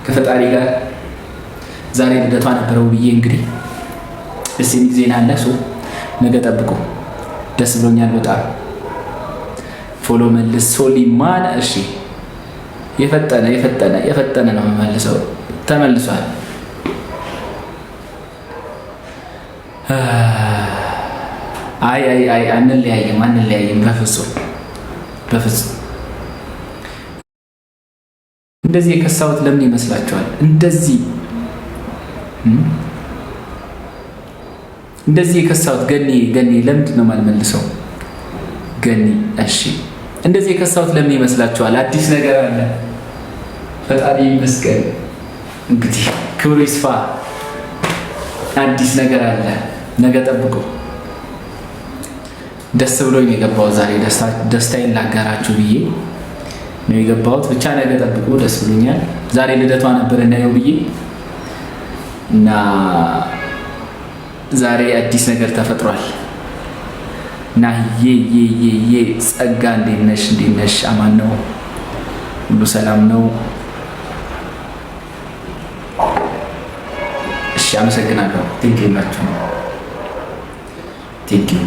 ከፈጣሪ ጋር ዛሬ ልደቷ ነበረው ብዬ እንግዲህ ደስ የሚል ዜና አለ። ነገ ጠብቁ። ደስ ብሎኛል በጣም። ፎሎ መልስ ሶሊማን። እሺ የፈጠነ ነው መልሰው ተመልሷል። አይ አንለያይም በፍጹም። እንደዚህ የከሳሁት ለምን ይመስላችኋል? እንደዚህ የከሳሁት ገኒ ለምንድን ነው የማልመልሰው? ገኒ እሺ፣ እንደዚህ የከሳሁት ለምን ይመስላችኋል? አዲስ ነገር አለ። ፈጣሪ ይመስገን። እንግዲህ ክብሩ ይስፋ። አዲስ ነገር አለ። ነገ ጠብቁ። ደስ ብሎኝ የገባሁት ዛሬ ደስታዬን ላጋራችሁ ብዬ ነው የገባሁት። ብቻ ነገ ጠብቁ። ደስ ብሎኛል። ዛሬ ልደቷ ነበር እናየው ብዬ እና ዛሬ አዲስ ነገር ተፈጥሯል። እና ጸጋ እንዴት ነሽ? አማን ነው? ሁሉ ሰላም ነው? እሺ አመሰግናለሁ። ቴንኪው ናችሁ። ቴንኪው።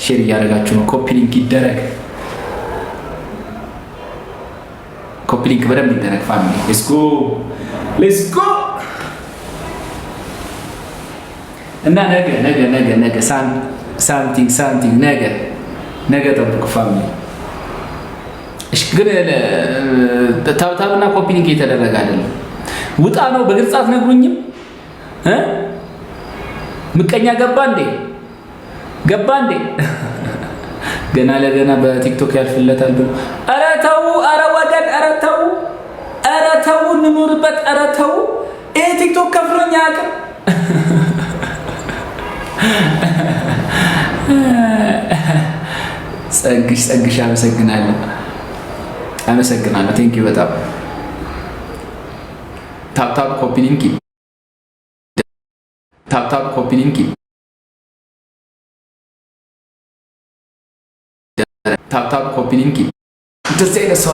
ሼር እያደረጋችሁ ነው። ኮፒ ሊንክ ይደረግ። ኮፒ ሊንክ በደንብ ይደረግ። ፋሚሊ ሌትስ ጎ እና ነገ ሳምቲንግ ነገ ጠብቁ ፋሚሊ። እሺ ግን ታብታብና ኮፒ ሊንክ እየተደረገ አይደለም። ውጣ ነው በግልጽ አትነግሩኝም? ምቀኛ ገባ እንዴ? ገና ለገና በቲክቶክ ያልፍለታል ብሎ ኧረ ተው፣ ኧረ ወገን፣ ኧረ ተው እንኑርበት። ኧረ ተው፣ ይሄ ቲክቶክ ከፍሎኝ አያውቅም። ጸግሽ አመሰግናለሁ። ቴንኪው በጣም። ታፕታፕ ኮፒ ሊንክ እንደዚህ አይነት ሰው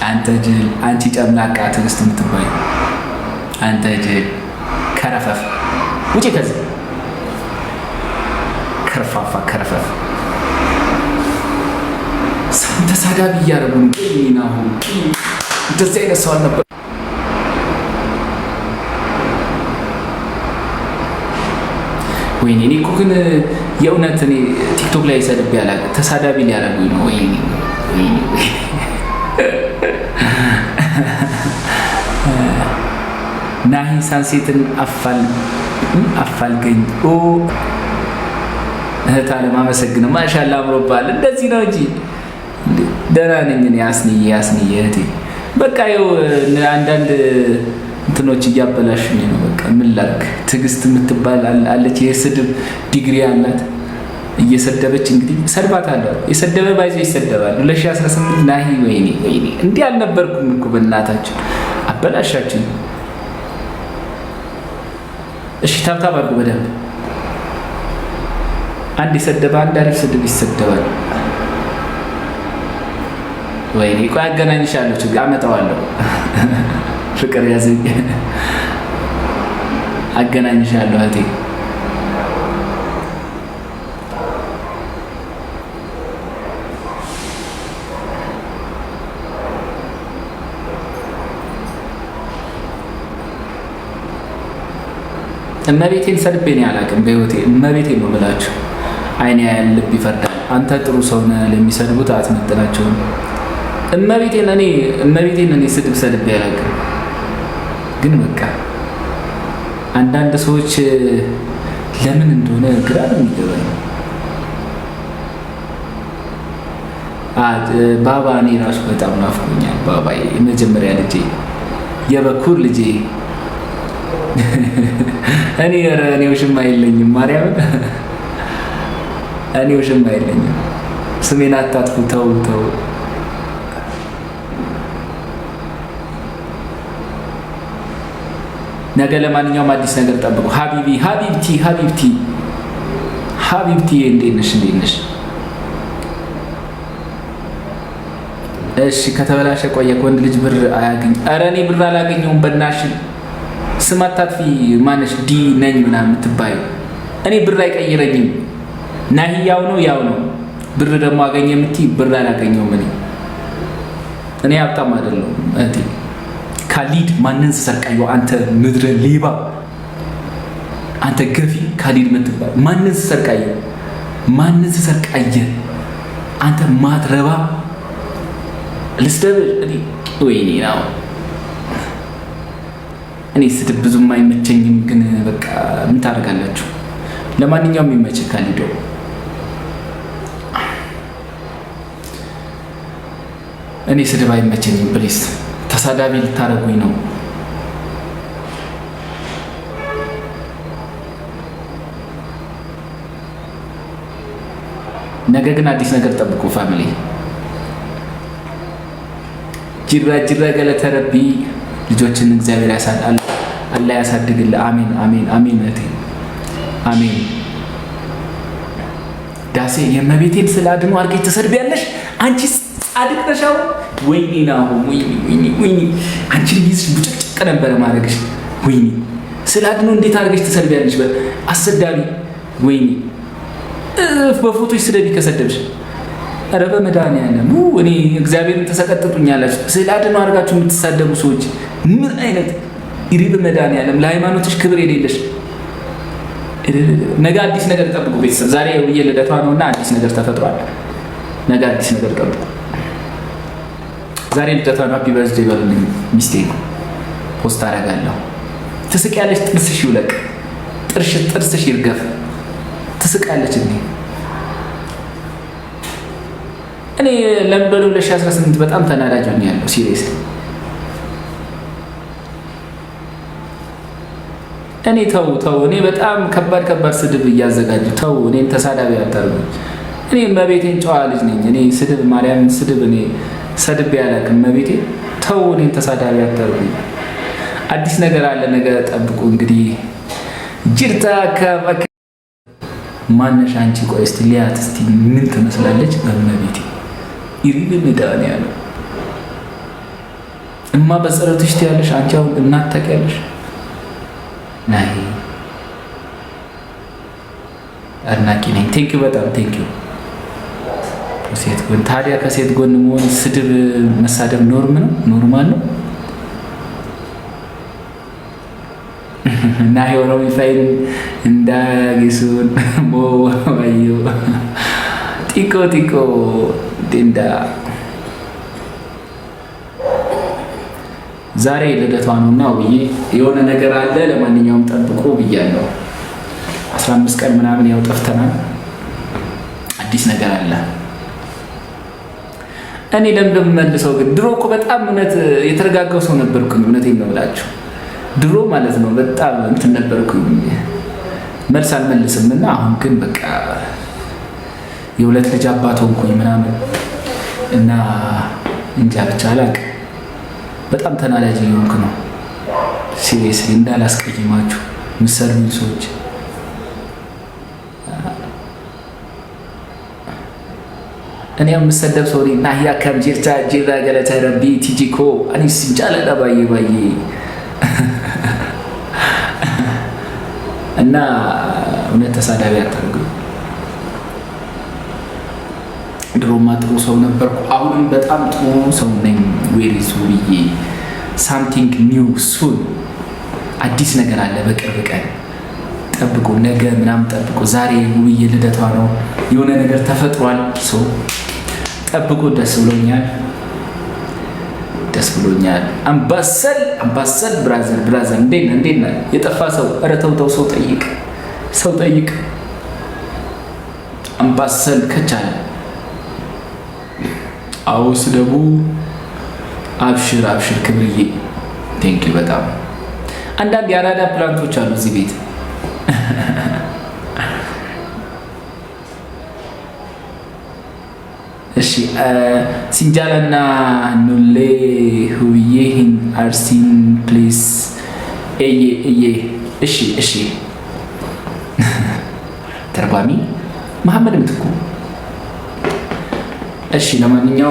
አንተ ጅል፣ አንቺ ጨምላቃ ትዕግስት የምትባይ አንተ ጅል ከረፈፍ ውጪ ከዚህ ከርፋፋ ከረፈፍ። ተሳዳቢ እያደረጉን ቄሚናሁ እንደዚህ አይነት ሰው አልነበር። ወይኔ እኔ እኮ ግን የእውነት እኔ ቲክቶክ ላይ ሰድቤ አላውቅም። ተሳዳቢ ሊያደርጉኝ ነው። ወይኔ ናሂ ሳንሴትን አፋልገኝ እህት አለም አመሰግነው። ማሻላ አምሮባል። እንደዚህ ነው እንጂ ደህና ነኝ እኔ። አስንዬ እህቴ በቃ ይኸው አንዳንድ እንትኖች እያበላሹኝ ነው። በቃ ምን ላድርግ? ትዕግስት የምትባል አለች፣ የስድብ ዲግሪ አላት። እየሰደበች እንግዲህ ሰድባታለሁ። የሰደበ ባይዞ ይሰደባል። 2018 ናሂ ወይኔ እንዲህ አልነበርኩም እኮ በእናታችሁ አበላሻችሁኝ። እሺ ታብታብ አድርጉ በደንብ። አንድ የሰደበ አንድ አሪፍ ስድብ ይሰደባል። ወይኔ ቆይ አገናኝሻለሁ፣ ችግር አመጣዋለሁ። ፍቅር ያዘኝ። አገናኝሻለሁ እህቴ። እመቤቴን ሰድቤ ነው ያላቅም በህይወቴ። እመቤቴን ነው ብላችሁ አይኔ ያያል፣ ልብ ይፈርዳል። አንተ ጥሩ ሰው ነህ፣ ለሚሰድቡት አትመጥናቸውም። እመቤቴን እኔ ስድብ ሰድቤ ያላቅም። ግን በቃ አንዳንድ ሰዎች ለምን እንደሆነ ግራ ነው የሚገባኝ። ባባ እኔ ራሱ በጣም ናፍቆኛል። ባባ የመጀመሪያ ልጄ፣ የበኩር ልጄ። እኔ ውሽማ የለኝም፣ ማርያምን እኔ ውሽማ የለኝም። ስሜን አታጥፉ፣ ተው። ነገ ለማንኛውም አዲስ ነገር ጠብቁ። ሀቢብቲ እንዴት ነሽ? እሺ ከተበላሸ ቆየ። ወንድ ልጅ ብር አያገኝ። ኧረ እኔ ብር አላገኘውም። በእናትሽ ስም አታጥፊ። ማነሽ ዲ ነኝ ምናምን የምትባዩ እኔ ብር አይቀይረኝም። ናሂ ያው ነው። ብር ደግሞ አገኘ የምትይ ብር አላገኘውም። እኔ ሀብታም አይደለሁም እህቴ። ካሊድ ማንን ስሰርቃየው? አንተ ምድረ ሌባ፣ አንተ ገፊ ካሊድ ምትባል ማንን ስሰርቃየ? አንተ ማትረባ ልስደብ። ወይኔ ነው። እኔ ስድብ ብዙም አይመቸኝም፣ ግን በቃ ምን ታደርጋላችሁ? ለማንኛውም የሚመች ካሊዶ እኔ ስድብ አይመቸኝም። ፕሊስ ተሳዳቢ ልታረጉኝ ነው። ነገ ግን አዲስ ነገር ጠብቁ ፋሚሊ። ጅራ ገለተ ረቢ። ልጆችን እግዚአብሔር ያሳድጋል። አላህ ያሳድግልህ። አሜን እህቴ አሜን። ዳሴ የእመቤቴን ስለ አድኖ አድርገሽ ትሰድቢያለሽ አንቺ ጻድቅ ነሽ። ወይኔ ናሁ ወይኔ አንቺን ይዝሽ ቡጭቅጭቅ ነበረ ማድረግሽ። ወይኔ ስለ አድኖ እንዴት አድርገሽ ትሰድቢያለሽ? አሰዳቢ። ወይኔ በፎቶች ስደቢ ከሰደብሽ። ኧረ በመድኃኒዓለም እኔ እግዚአብሔርን ተሰቀጥጡኛላችሁ። ስለ አድኖ አድርጋችሁ የምትሳደቡ ሰዎች ምን አይነት ይሪ! በመድኃኒዓለም ለሃይማኖትሽ ክብር የሌለሽ። ነገ አዲስ ነገር ጠብቁ ቤተሰብ። ዛሬ የውዬ ልደቷ ነውና አዲስ ነገር ተፈጥሯል። ነገ አዲስ ነገር ጠብቁ። ዛሬ ልደቷ ነው። ሃፒ በርዝዴይ በሉልኝ። ሚስቴክ ፖስት አደርጋለሁ። ትስቂያለሽ። ጥርስሽ ይውለቅ፣ ጥርስሽ ይርገፍ። ትስቃለች። እኔ ለምበሉ 2018 በጣም ተናዳጅ ሆኛለሁ። ሲሪየስ እኔ ተው እኔ በጣም ከባድ ስድብ እያዘጋጁ ተው። እኔን ተሳዳቢ አታርጉ። እኔ መቤቴን ጨዋ ልጅ ነኝ። እኔ ስድብ ማርያም ስድብ እኔ ሰድቤ አላውቅም። መቤቴ ተው። እኔን ተሳዳቢ አታርጉ። አዲስ ነገር አለ። ነገ ጠብቁ። እንግዲህ ጅርታ አካባቢ ማነሽ አንቺ? ቆይ እስቲ ሊያት እስቲ ምን ትመስላለች? በመቤቴ ይሪብ ምዳን ያለ እማ በጸሎትሽ ትያለሽ። አንቺ አሁን እናት ታውቂያለሽ? ናይ አድናቂ ነኝ። ቴንኪው በጣም ቴንኪው። ሴት ጎን ታዲያ ከሴት ጎን መሆን ስድብ መሳደብ ኖርማል ነው። እና የሆነው ይፋይን እንዳጌሱን ሞባዩ ጢቆ ዴንዳ ዛሬ ልደቷ ነውና ውዬ የሆነ ነገር አለ። ለማንኛውም ጠብቁ ብያለሁ። 15 ቀን ምናምን ያው ጠፍተናል። አዲስ ነገር አለ። እኔ ለምደም መልሰው ግን ድሮ እኮ በጣም እውነት የተረጋጋው ሰው ነበርኩኝ። እውነቴን ነው የምላችሁ። ድሮ ማለት ነው በጣም እንትን ነበርኩኝ። መልስ አልመልስም እና አሁን ግን በቃ የሁለት ልጅ አባት ሆንኩኝ ምናምን እና እንጃ ብቻ አላውቅም። በጣም ተናዳጅ እየሆንኩ ነው። ሲሪየስሊ እንዳላስቀይማችሁ ምሰሉኝ ሰዎች እኔ የምሰደብ ሰው ነኝ። ናሂያ ከም ጅርታ ጅራ ገለተ ረቢ ቲጂኮ አኒስ እንጃለ ባዬ እና እውነት ተሳዳቢ አታርጉ። ድሮማ ጥሩ ሰው ነበርኩ። አሁንም በጣም ጥሩ ሰው ነኝ። ዌሪ ሱሪዬ ሳምቲንግ ኒው ሱን አዲስ ነገር አለ። በቅርብ ቀን ጠብቁ። ነገ ምናምን ጠብቁ። ዛሬ ውብዬ ልደቷ ነው። የሆነ ነገር ተፈጥሯል። ሰው ጠብቁ። ደስ ብሎኛል። አምባሰል ብራዘር እንዴት ነህ? የጠፋ ሰው ኧረ ተው ሰው ጠይቅ። አምባሰል ከቻለ አዎ ስደቡ። አብሽር ክብርዬ ቴንኪው በጣም። አንዳንድ የአራዳ ፕላንቶች አሉ እዚህ ቤት። እሺ ሲንጃላና ኑሌ ሁዬ አርሲን ፕሊስ እዬ እሺ ተርጓሚ መሐመድ ምትኩ። እሺ ለማንኛውም